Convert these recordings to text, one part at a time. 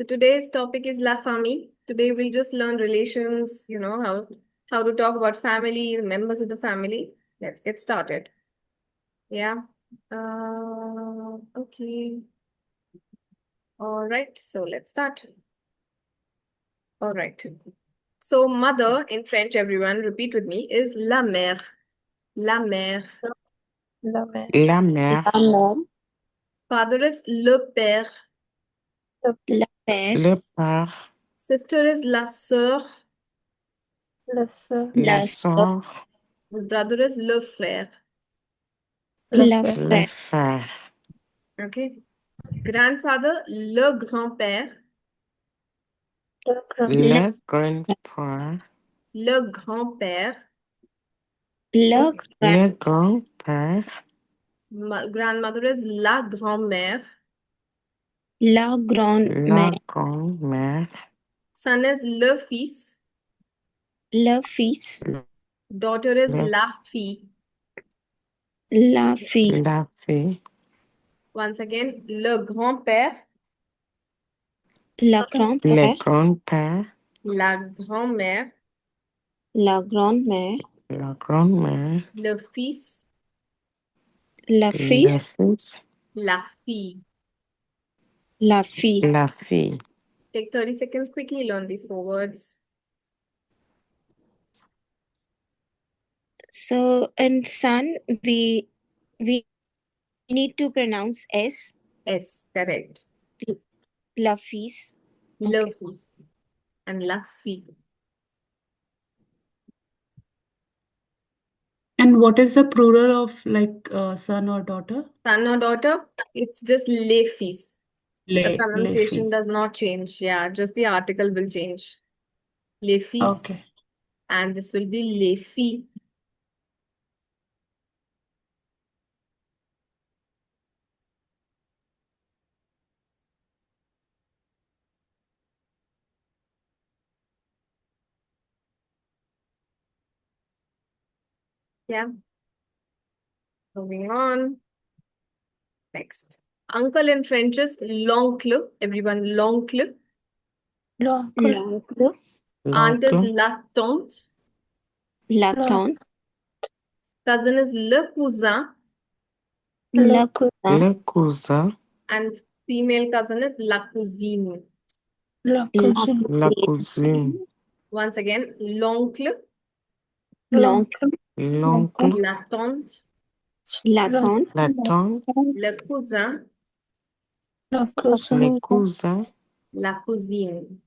So today's topic is La Famille. Today we'll just learn relations, how to talk about family, members of the family. Let's get started. Yeah. Okay. All right. So let's start. All right. So mother in French, everyone, repeat with me, is la mère. La mère. La mère, La mère, la mère, Father is le père. la père, le père, Sister is la sœur. la sœur, la sœur, Brother is le frère. la le frère, frère, Okay. Grandfather, le grand-père. le grand, le grand-père, Le grand-père. le grand, le grand-père, Grandmother is la grand-mère. la grand-mère, la grand-mère, Son is le fils. le fils, Daughter is le- la fille. la fille, la fille, Once again, le grand-père, la le grand-père, grand-père, la grand-mère, la grand-mère, la grand-mère, le fils, la le fils, fils, la fille. la fille. la fille. Take 30 seconds quickly, learn these 4 words. So in son, we need to pronounce S, S, correct. la fils. Le Okay. fils and la fille. And what is the plural of son or daughter? Son or daughter, it's just les fils. The Les pronunciation fils. does not change. Yeah, just the article will change. Les fils. Okay. And this will be les filles. Yeah. Moving on. Next. Uncle in French is l'oncle. Everyone, l'oncle. L'oncle, Aunt is L'oncle, la tante. la tante, Cousin is le cousin. le cousin, le cousin, And female cousin is la cousine. la la cousine, Once again, l'oncle, l'oncle, l'oncle, la tante, la tante, la tante, le cousin, les cousins, la cousine.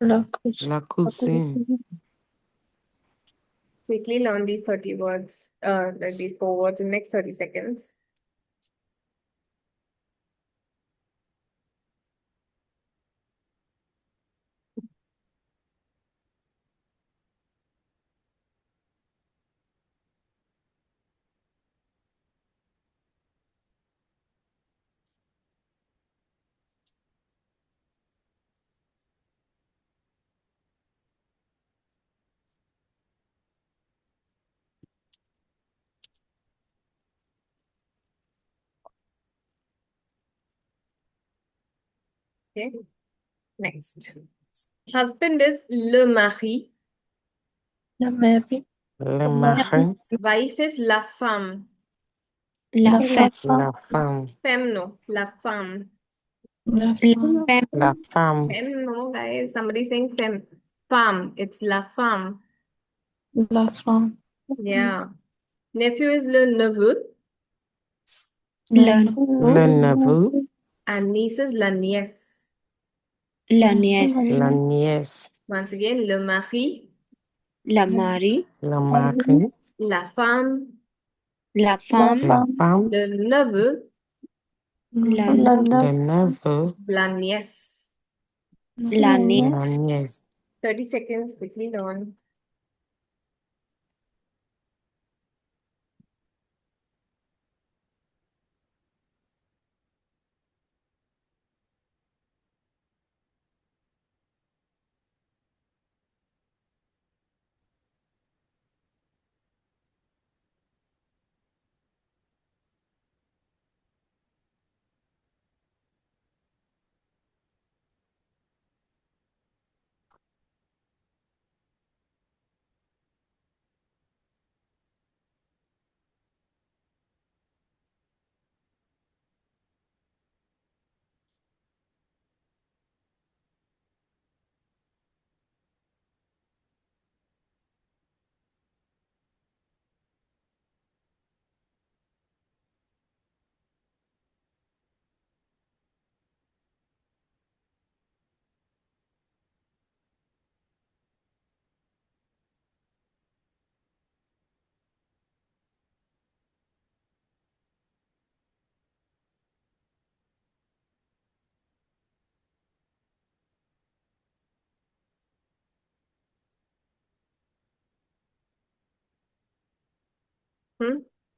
la cousine. Quickly learn these 30 words, these 4 words in next 30 seconds. Okay. Next. Husband is le mari. la mairie, Le mari, Wife is la femme. la femme, la femme, Femme, no. La femme. la femme, la femme, Femme, no, guys. Somebody saying femme. Femme. It's la femme. la femme, Yeah. Nephew is le neveu. le le neveu, And niece is la nièce. la nièce, la nièce, Once again, le mari, la mari, le mari, la femme, la femme, la femme, le neveu, la le neveu, la nièce. la la nièce. nièce. 30 seconds, quickly learn.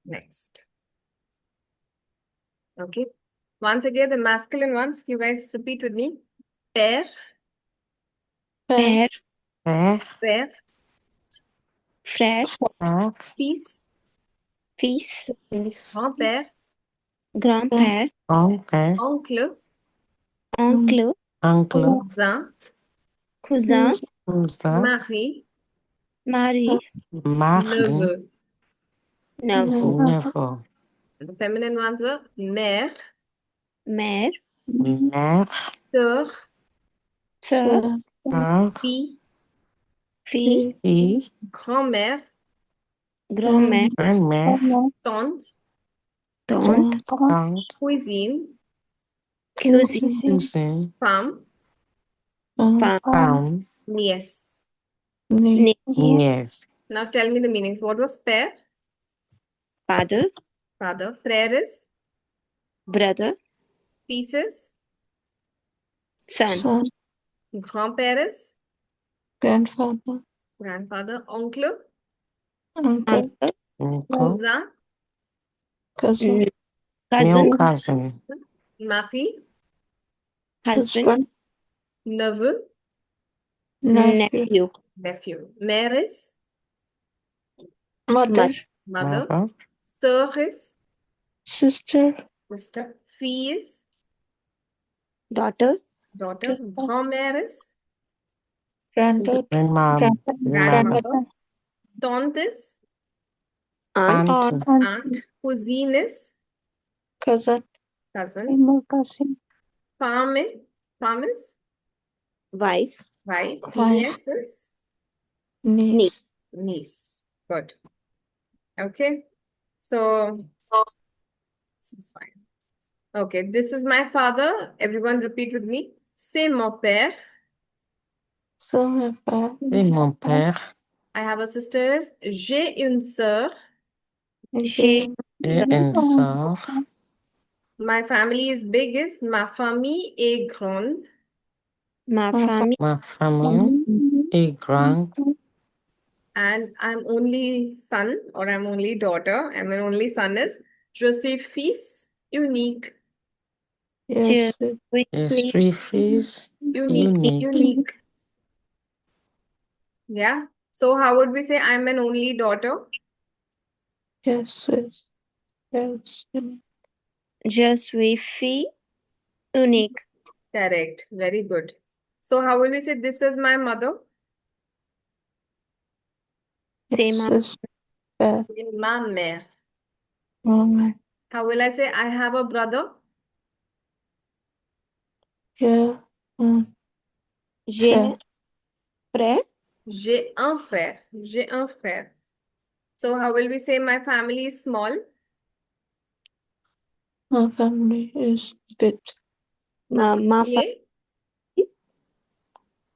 Next. Okay. Once again, the masculine ones. You guys repeat with me. Père, Père, Père, frère, frère, frère, fils, fils, fils, grand-père, grand-père, grand-père, oncle, oncle, oncle, cousin, cousin, cousin, mari, mari, mari, neveu. neveu, neveu, The feminine ones were mère, mère, mère, sœur, sœur, sœur, fille, fille, fille, grand-mère, grand-mère, grand-mère, tante, tante, tante, cousine, cousine, cousin, femme, femme, femme, nièce. niece, nièce, Now tell me the meanings. What was père? father, Father. Frère is brother, pieces. son, Grand-père is grandfather, grandfather. Oncle, uncle, uncle, uncle, cousin, cousin, new cousin, cousin, mari, husband, husband, neveu, nephew, nephew, nephew. Mère is mother, mother. mother, Sœur is sister, sister. Fille is daughter, daughter. Grand-mère is granddaughter, grandmother, grandmother. Tante is aunt, aunt, aunt. Cousine is cousin, cousin. cousin, Femme is wife, wife. wife, Niece is niece, niece. Good. Okay. So this is fine. Okay, this is my father. Everyone repeat with me. C'est mon père. c'est mon père, c'est mon père, I have a sister. J'ai une sœur. j'ai et une sœur, My family is biggest. Ma famille est grande. ma ma famille, ma famille est grande, And I'm only son or I'm only daughter. And my only son is je suis fils unique. je yes, suis je fille suis fils Unique. unique, Yeah. So how would we say I'm an only daughter? yes, yes, je suis fille unique, Correct. Very good. So how will we say this is my mother? c'est ma yes, père, C'est ma mère. maman, How will I say I have a brother? j'ai un j'ai frère, frère, J'ai un frère. J'ai un frère. So how will we say my family is small? ma famille is big, ma Famille famille,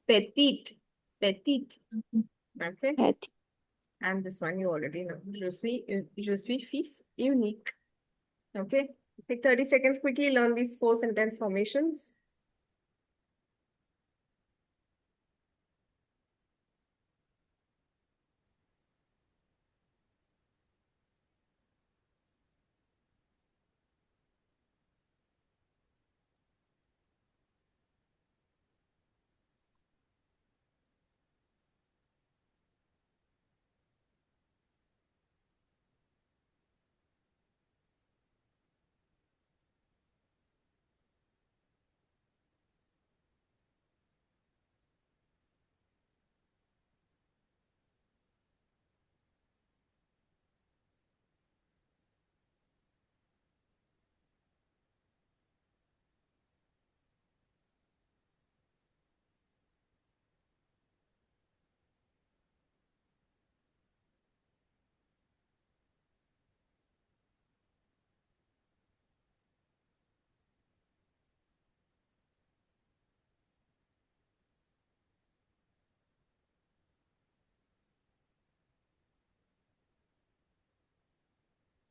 petite. Petite. Okay. petite, And this one you already know. Je suis fils unique. Okay. Take 30 seconds quickly learn these 4 sentence formations.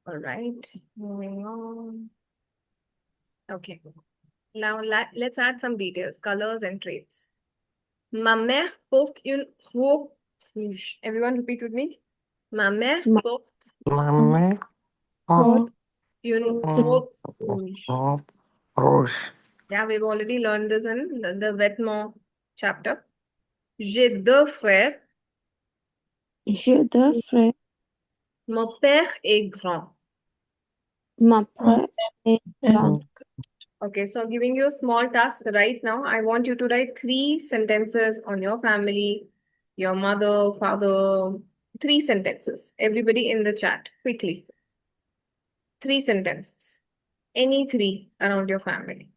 All right. Moving on. Okay. Now let's add some details, colors and traits. Ma mère porte une robe rouge. Everyone repeat with me. Ma mère Ma- porte Ma mère Robe. Robe rouge. robe rouge. Yeah, we've already learned this in the vêtements chapter. J'ai deux frères. J'ai deux frères. Mon père est grand. Mon père est grand. Okay, so giving you a small task right now. I want you to write 3 sentences on your family, your mother, father. 3 sentences. Everybody in the chat, quickly. 3 sentences. Any 3 around your family.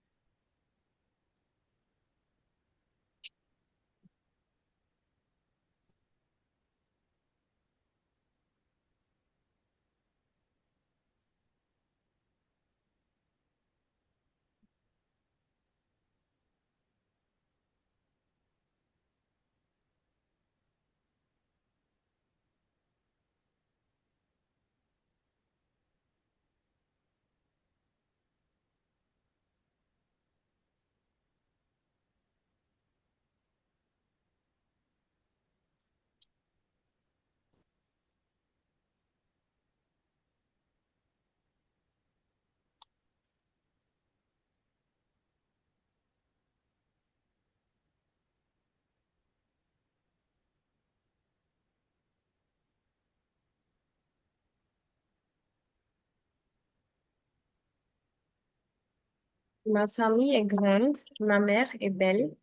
Ma famille est grande. Ma mère est belle.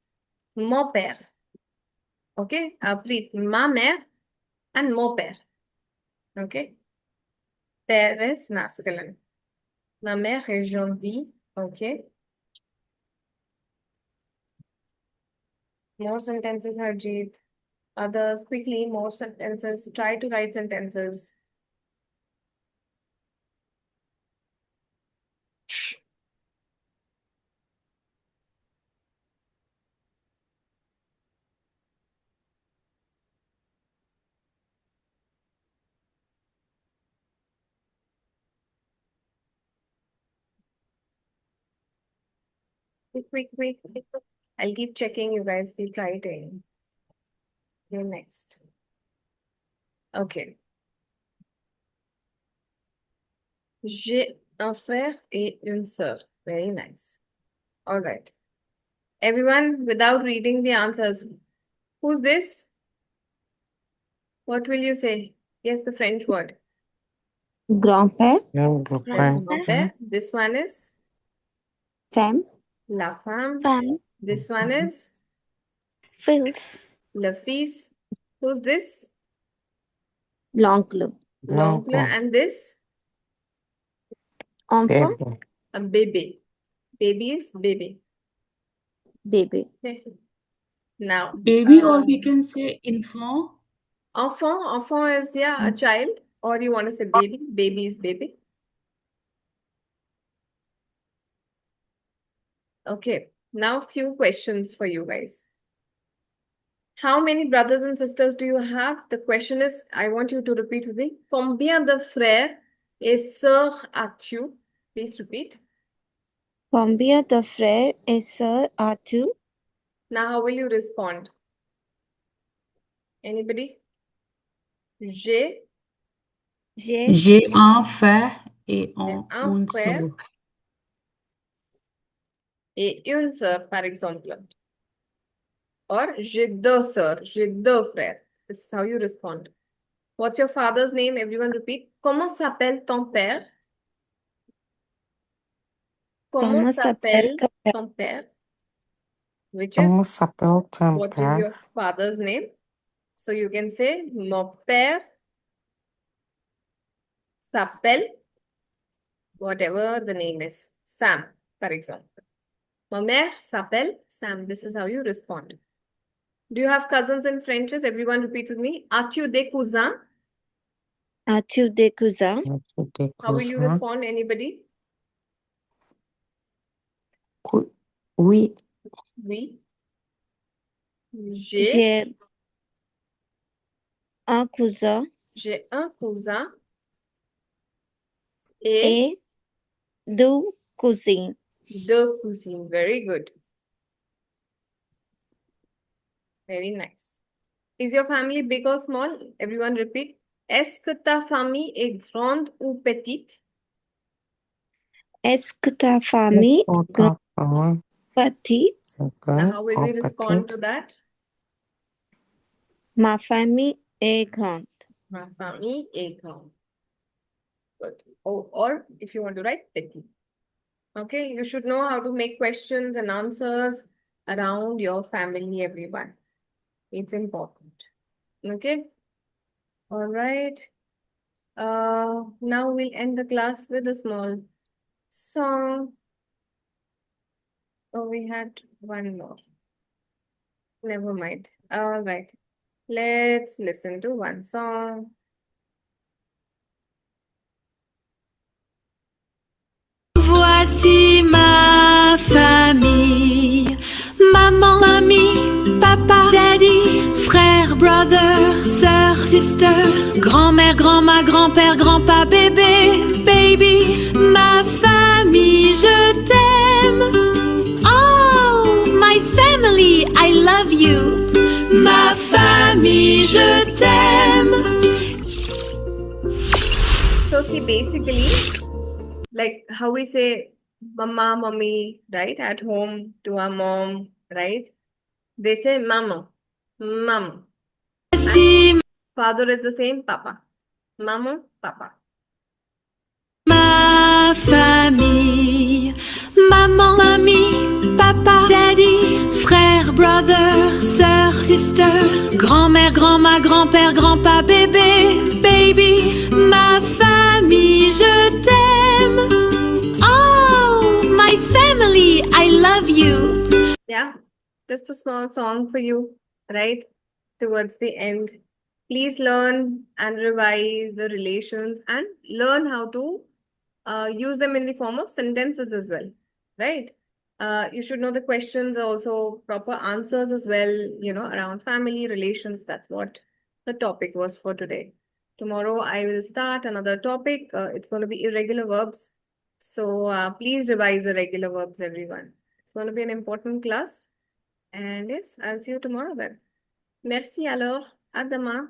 Mon père. Okay, Preet, ma mère and mon père. Okay, père is masculine. Ma mère est gentille. Okay. More sentences, Harjeet. Others, quickly, more sentences. Try to write sentences. Quick. I'll keep checking. You guys keep writing. You're next. Okay. J'ai un frère et une sœur. Very nice. All right. Everyone, without reading the answers, who's this? What will you say? Guess the French word. Grand-père. Grand-père. This one is Sam. la femme. Femme. This one is Fils. le fils. Who's this? L'oncle. L'oncle. And this? Enfant. A baby. Baby is baby. Bébé. Okay. Now, Baby, or we can say infant. enfant is, yeah, a child. Or you want to say baby. Baby is baby. Okay. Now, few questions for you guys. How many brothers and sisters do you have? The question is, I want you to repeat with me. Combien de frères et sœurs as-tu? Please repeat. Combien de frères et sœurs as-tu? Now, how will you respond? Anybody? J'ai J'ai un frère et un une frère sœur. et une sœur, par exemple. Or, j'ai deux sœurs, j'ai deux frères. This is how you respond. What's your father's name? Everyone repeat. Comment s'appelle ton père? Comment s'appelle ton père? Which is, Comment s'appelle ton what is père? your father's name? So you can say, mon père s'appelle, whatever the name is, Sam, for example. Ma mère s'appelle Sam. This is how you respond. Do you have cousins in Frenches? Everyone repeat with me. As-tu des cousins? As-tu des cousins? As-tu des How will you cousins? respond? Anybody? Oui. Oui. J'ai un cousin J'ai un cousin et et deux cousines. deux cousines. Very good. Very nice. Is your family big or small? Everyone repeat. Est-ce que ta famille est grande ou petite? Est-ce que ta famille Pour est grande ta famille, ou petite? grand How will ou we respond to petite? that? Ma famille est grande. Ma famille est grande. Good. Or if you want to write petite. Okay, you should know how to make questions and answers around your family, everyone. It's important. Okay. All right. Now we'll end the class with a small song. Oh, we had one more. Never mind. All right. Let's listen to one song. Voici ma famille. Maman, mamie, papa, daddy, frère, brother, sœur, sister, grand-mère, grand-ma, grand-père, grand-pa, bébé, baby. Ma famille, je t'aime. Oh, my family, I love you. Ma famille, je t'aime. So see, basically, like how we say mama, mommy, right? At home to our mom, right? They say mama, mama. Voici Father is the same, papa. Mama, papa. ma famille. Maman, mamie, papa, daddy, frère, brother, sœur, sister, grand-mère, grand-ma, grand-père, grand-pa, bébé, baby. Ma famille, je t'aime. Oh, my family, I love you. Yeah, just a small song for you, right? Towards the end. Please learn and revise the relations and learn how to use them in the form of sentences as well, right? You should know the questions, also proper answers as well, around family relations. That's what the topic was for today. Tomorrow I will start another topic. It's going to be irregular verbs. So please revise the regular verbs, everyone. It's going to be an important class. And yes, I'll see you tomorrow then. Merci alors. À demain.